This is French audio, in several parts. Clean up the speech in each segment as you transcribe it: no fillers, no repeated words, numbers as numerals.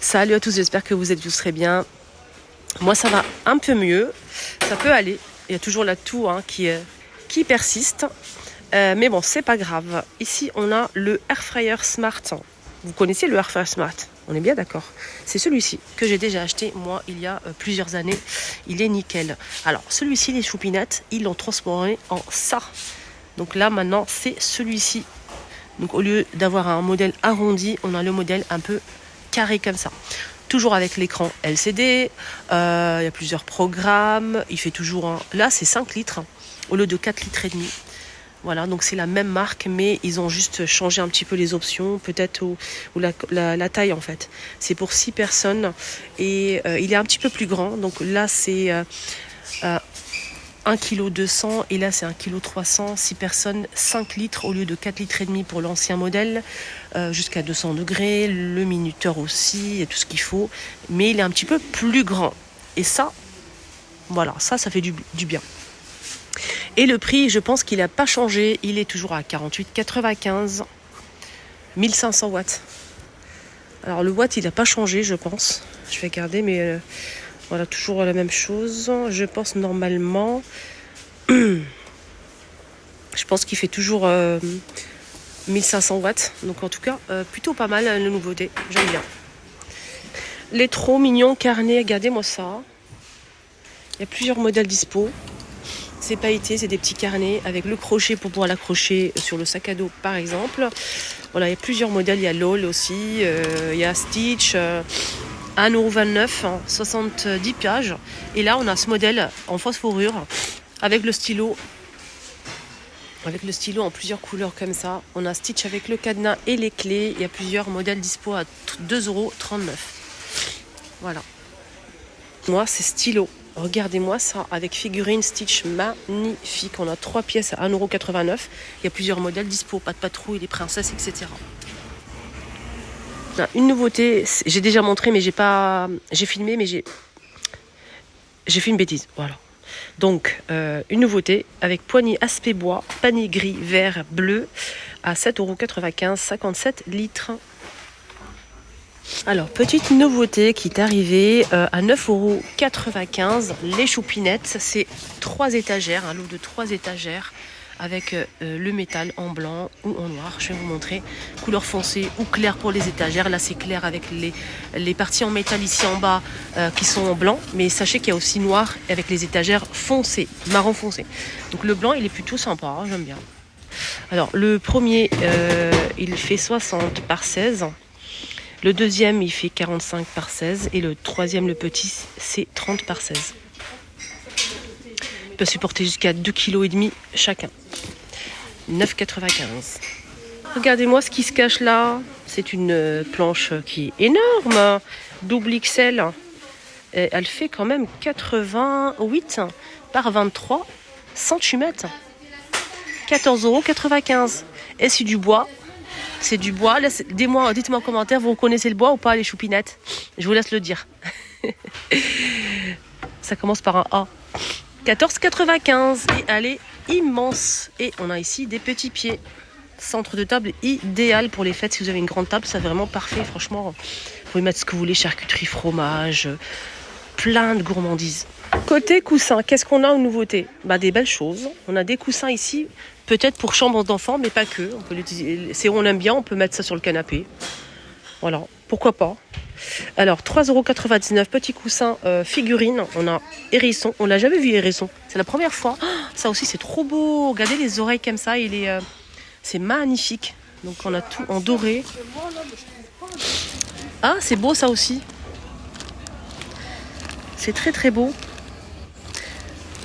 Salut à tous, j'espère que vous êtes tous très bien. Moi ça va un peu mieux, ça peut aller. Il y a toujours la toux qui persiste. Mais bon, c'est pas grave. Ici on a le Air Fryer Smart. Vous connaissez le Air Fryer Smart? On est bien d'accord. C'est celui-ci que j'ai déjà acheté moi il y a plusieurs années. Il est nickel. Alors celui-ci, les choupinettes, ils l'ont transformé en ça. Donc là maintenant c'est celui-ci. Donc au lieu d'avoir un modèle arrondi, on a le modèle un peu carré comme ça. Toujours avec l'écran LCD, il y a plusieurs programmes, il fait toujours là c'est 5 litres au lieu de 4 litres et demi. Voilà, donc c'est la même marque, mais ils ont juste changé un petit peu les options, peut-être ou la taille en fait. C'est pour 6 personnes et il est un petit peu plus grand. Donc là c'est 1,2 kg et là c'est 1,3 kg, 6 personnes, 5 litres au lieu de 4 litres et demi pour l'ancien modèle, jusqu'à 200 degrés, le minuteur aussi, et tout ce qu'il faut, mais il est un petit peu plus grand. Et ça, voilà, ça fait du bien. Et le prix, je pense qu'il n'a pas changé, il est toujours à 48,95, 1500 watts. Alors le watt, il n'a pas changé, je pense. Je vais regarder, mais voilà, toujours la même chose. Je pense normalement. Je pense qu'il fait toujours 1500 watts. Donc en tout cas, plutôt pas mal la nouveauté. J'aime bien. Les trop mignons carnets, regardez-moi ça. Il y a plusieurs modèles dispo. C'est pailleté, c'est des petits carnets avec le crochet pour pouvoir l'accrocher sur le sac à dos par exemple. Voilà, il y a plusieurs modèles. Il y a LOL aussi, il y a Stitch. 1,29 €, 70 pages. Et là, on a ce modèle en phosphorure avec le stylo. Avec le stylo en plusieurs couleurs comme ça. On a Stitch avec le cadenas et les clés. Il y a plusieurs modèles dispo à 2,39 €. Voilà. Moi, c'est stylo. Regardez-moi ça avec figurine Stitch magnifique. On a 3 pièces à 1,89 €. Il y a plusieurs modèles dispo. Pas de patrouille, les princesses, etc. Une nouveauté, j'ai déjà montré, mais j'ai filmé, mais j'ai fait une bêtise. Voilà. Donc, une nouveauté avec poignée aspect bois, panier gris, vert, bleu, à 7,95 €, 57 litres. Alors, petite nouveauté qui est arrivée à 9,95 €, les choupinettes. C'est 3 étagères, un lot de 3 étagères. Avec le métal en blanc ou en noir, je vais vous montrer, couleur foncée ou claire pour les étagères. Là c'est clair avec les parties en métal ici en bas qui sont en blanc, mais sachez qu'il y a aussi noir avec les étagères foncées, marron foncé. Donc le blanc il est plutôt sympa, hein, j'aime bien. Alors le premier il fait 60 par 16, le deuxième il fait 45 par 16 et le troisième, le petit, c'est 30 par 16. Peut supporter jusqu'à 2,5 kg chacun. 9,95 €. Regardez-moi ce qui se cache là. C'est une planche qui est énorme. Double XL. Et elle fait quand même 88 par 23 cm. 14,95 €. Et c'est du bois. C'est du bois. Dites-moi en commentaire, vous connaissez le bois ou pas, les choupinettes? Je vous laisse le dire. Ça commence par un A. 14,95 € et elle est immense. Et on a ici des petits pieds. Centre de table idéal pour les fêtes. Si vous avez une grande table, c'est vraiment parfait. Franchement, vous pouvez mettre ce que vous voulez, charcuterie, fromage, plein de gourmandises. Côté coussin, qu'est-ce qu'on a en nouveauté? Des belles choses. On a des coussins ici, peut-être pour chambre d'enfants, mais pas que. On peut l'utiliser. Si on aime bien, on peut mettre ça sur le canapé. Voilà, pourquoi pas. Alors 3,99 €, petit coussin figurine. On a hérisson, on l'a jamais vu hérisson, c'est la première fois. Ça aussi c'est trop beau, regardez les oreilles comme ça, c'est magnifique. Donc on a tout en doré. Ah c'est beau ça aussi, c'est très très beau.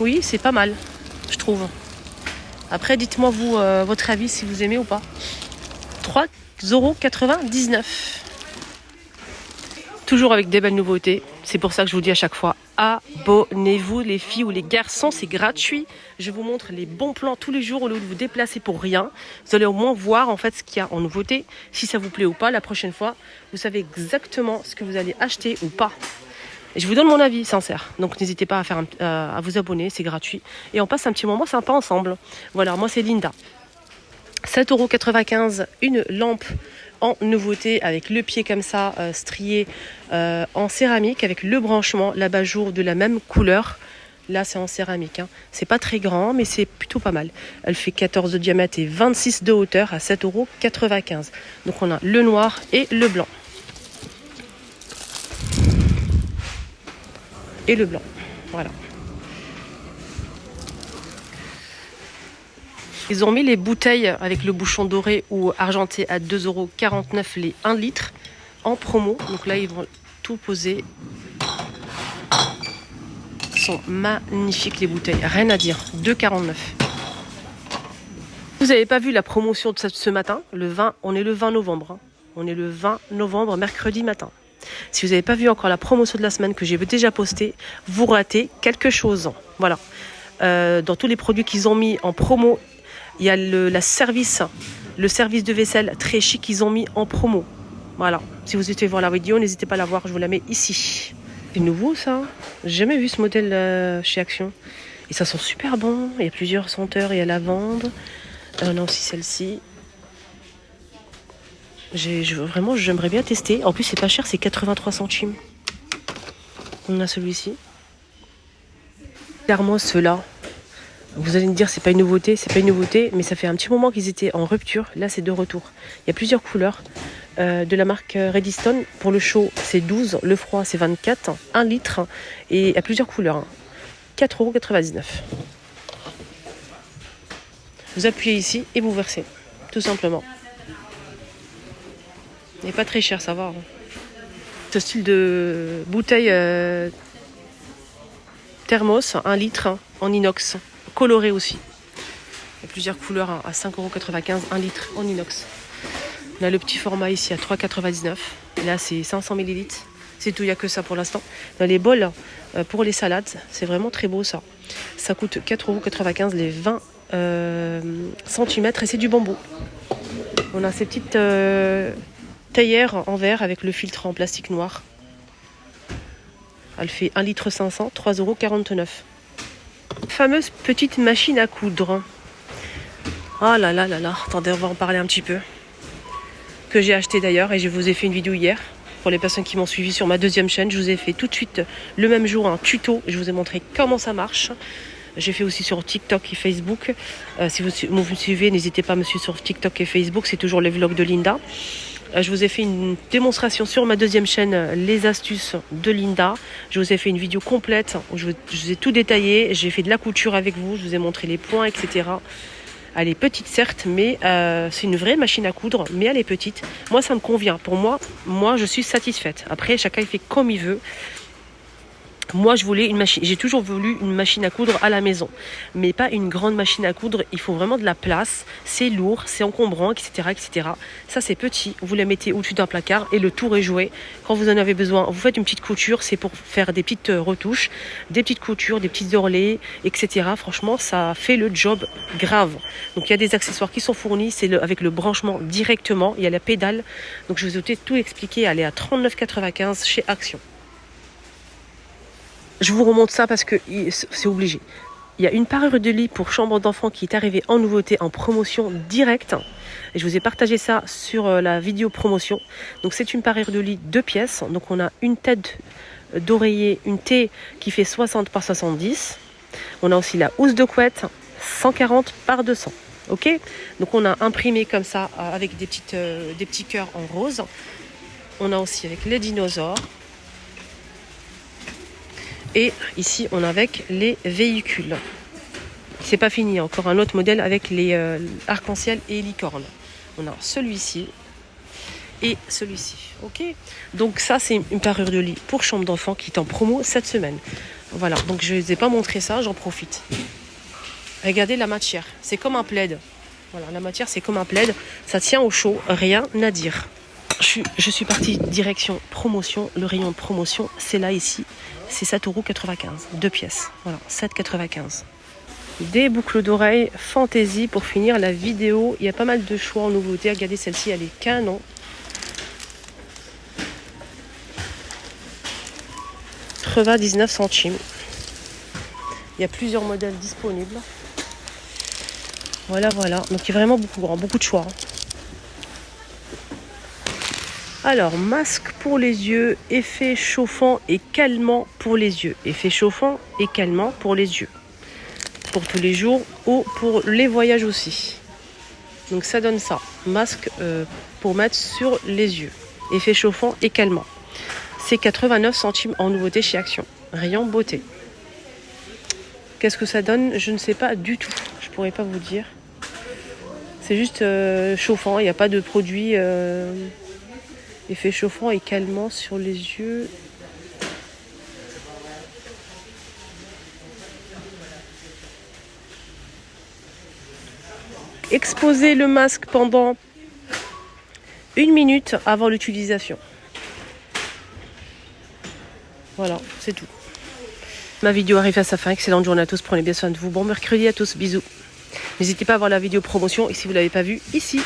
Oui c'est pas mal je trouve. Après dites-moi vous votre avis si vous aimez ou pas. 3,99 €. Toujours avec des belles nouveautés. C'est pour ça que je vous dis à chaque fois, abonnez-vous les filles ou les garçons, c'est gratuit. Je vous montre les bons plans tous les jours au lieu de vous déplacer pour rien. Vous allez au moins voir en fait ce qu'il y a en nouveauté. Si ça vous plaît ou pas, la prochaine fois, vous savez exactement ce que vous allez acheter ou pas. Et je vous donne mon avis sincère. Donc n'hésitez pas à vous abonner, c'est gratuit. Et on passe un petit moment sympa ensemble. Voilà, moi c'est Linda. 7,95 € une lampe en nouveauté avec le pied comme ça, strié en céramique avec le branchement, l'abat-jour de la même couleur. Là, c'est en céramique. Hein. C'est pas très grand, mais c'est plutôt pas mal. Elle fait 14 de diamètre et 26 de hauteur à 7,95 €. Donc, on a le noir et le blanc. Et le blanc. Voilà. Ils ont mis les bouteilles avec le bouchon doré ou argenté à 2,49 € les 1 litre en promo. Donc là, ils vont tout poser. Sont magnifiques les bouteilles, rien à dire, 2,49 €. Vous n'avez pas vu la promotion de ce matin, le 20, on est le 20 novembre. Hein. On est le 20 novembre, mercredi matin. Si vous n'avez pas vu encore la promotion de la semaine que j'ai déjà postée, vous ratez quelque chose. Voilà. Dans tous les produits qu'ils ont mis en promo, il y a le service de vaisselle très chic qu'ils ont mis en promo. Voilà. Si vous souhaitez voir la vidéo, n'hésitez pas à la voir, je vous la mets ici. C'est nouveau ça, j'ai jamais vu ce modèle chez Action. Et ça sent super bon, il y a plusieurs senteurs, il y a lavande. On a aussi celle-ci. Vraiment, j'aimerais bien tester. En plus, c'est pas cher, c'est 83 centimes. On a celui-ci. Thermos, ceux-là. Vous allez me dire, c'est pas une nouveauté, mais ça fait un petit moment qu'ils étaient en rupture. Là, c'est de retour. Il y a plusieurs couleurs. De la marque Redstone. Pour le chaud, c'est 12. Le froid, c'est 24. 1 litre. Et à plusieurs couleurs. 4,99 €. Vous appuyez ici et vous versez. Tout simplement. Il n'est pas très cher, ça va. Hein. Ce style de bouteille thermos, 1 litre en inox. Coloré aussi. Il y a plusieurs couleurs à 5,95 €. 1 litre en inox. On a le petit format ici à 3,99 €. Là, c'est 500 ml. C'est tout, il n'y a que ça pour l'instant. Dans les bols pour les salades, c'est vraiment très beau ça. Ça coûte 4,95 € les 20 cm et c'est du bambou. On a ces petites théières en verre avec le filtre en plastique noir. Elle fait 1,5 litre, 3,49 €. Fameuse petite machine à coudre. Oh là là là là, attendez, on va en parler un petit peu. Que j'ai acheté d'ailleurs et je vous ai fait une vidéo hier. Pour les personnes qui m'ont suivi sur ma deuxième chaîne, je vous ai fait tout de suite le même jour un tuto. Je vous ai montré comment ça marche. J'ai fait aussi sur TikTok et Facebook. Si vous me suivez, n'hésitez pas à me suivre sur TikTok et Facebook. C'est toujours les vlogs de Linda. Je vous ai fait une démonstration sur ma deuxième chaîne, les astuces de Linda. Je vous ai fait une vidéo complète où je vous ai tout détaillé. J'ai fait de la couture avec vous. Je vous ai montré les points, etc. Elle est petite certes, mais c'est une vraie machine à coudre, mais elle est petite. Moi, ça me convient. Pour moi, je suis satisfaite. Après, chacun il fait comme il veut. Moi, je voulais une machine. J'ai toujours voulu une machine à coudre à la maison, mais pas une grande machine à coudre. Il faut vraiment de la place. C'est lourd, c'est encombrant, etc., etc. Ça, c'est petit. Vous la mettez au-dessus d'un placard et le tour est joué. Quand vous en avez besoin, vous faites une petite couture. C'est pour faire des petites retouches, des petites coutures, des petites orlées, etc. Franchement, ça fait le job grave. Donc, il y a des accessoires qui sont fournis. C'est avec le branchement directement. Il y a la pédale. Donc, je vous ai tout expliqué. Elle est à 39,95 € chez Action. Je vous remonte ça parce que c'est obligé. Il y a une parure de lit pour chambre d'enfant qui est arrivée en nouveauté, en promotion directe. Et je vous ai partagé ça sur la vidéo promotion. Donc c'est une parure de lit 2 pièces. Donc on a une tête d'oreiller, une T qui fait 60 par 70. On a aussi la housse de couette, 140 par 200. Ok, donc on a imprimé comme ça avec des petits cœurs en rose. On a aussi avec les dinosaures. Et ici, on a avec les véhicules. C'est pas fini, encore un autre modèle avec les arc-en-ciel et licorne. On a celui-ci et celui-ci. Ok. Donc ça, c'est une parure de lit pour chambre d'enfant qui est en promo cette semaine. Voilà. Donc je ne vous ai pas montré ça, j'en profite. Regardez la matière. C'est comme un plaid. Voilà, la matière, c'est comme un plaid. Ça tient au chaud, rien à dire. Je suis partie direction promotion. Le rayon de promotion, c'est là, ici. C'est 7,95 €, 2 pièces. Voilà, 7,95 €. Des boucles d'oreilles fantaisie pour finir la vidéo. Il y a pas mal de choix en nouveauté. Regardez celle-ci, elle est canon. Creva 19 centimes. Il y a plusieurs modèles disponibles. Voilà. Donc il y a vraiment beaucoup de choix. Alors, masque pour les yeux, effet chauffant et calmant pour les yeux. Effet chauffant et calmant pour les yeux. Pour tous les jours ou pour les voyages aussi. Donc ça donne ça. Masque pour mettre sur les yeux. Effet chauffant et calmant. C'est 89 centimes en nouveauté chez Action. Rayon beauté. Qu'est-ce que ça donne? Je ne sais pas du tout. Je pourrais pas vous dire. C'est juste chauffant. Il n'y a pas de produit effet chauffant et calmant sur les yeux. Exposez le masque pendant 1 minute avant l'utilisation. Voilà, c'est tout. Ma vidéo arrive à sa fin. Excellente journée à tous. Prenez bien soin de vous. Bon mercredi à tous. Bisous. N'hésitez pas à voir la vidéo promotion. Et si vous ne l'avez pas vue, ici.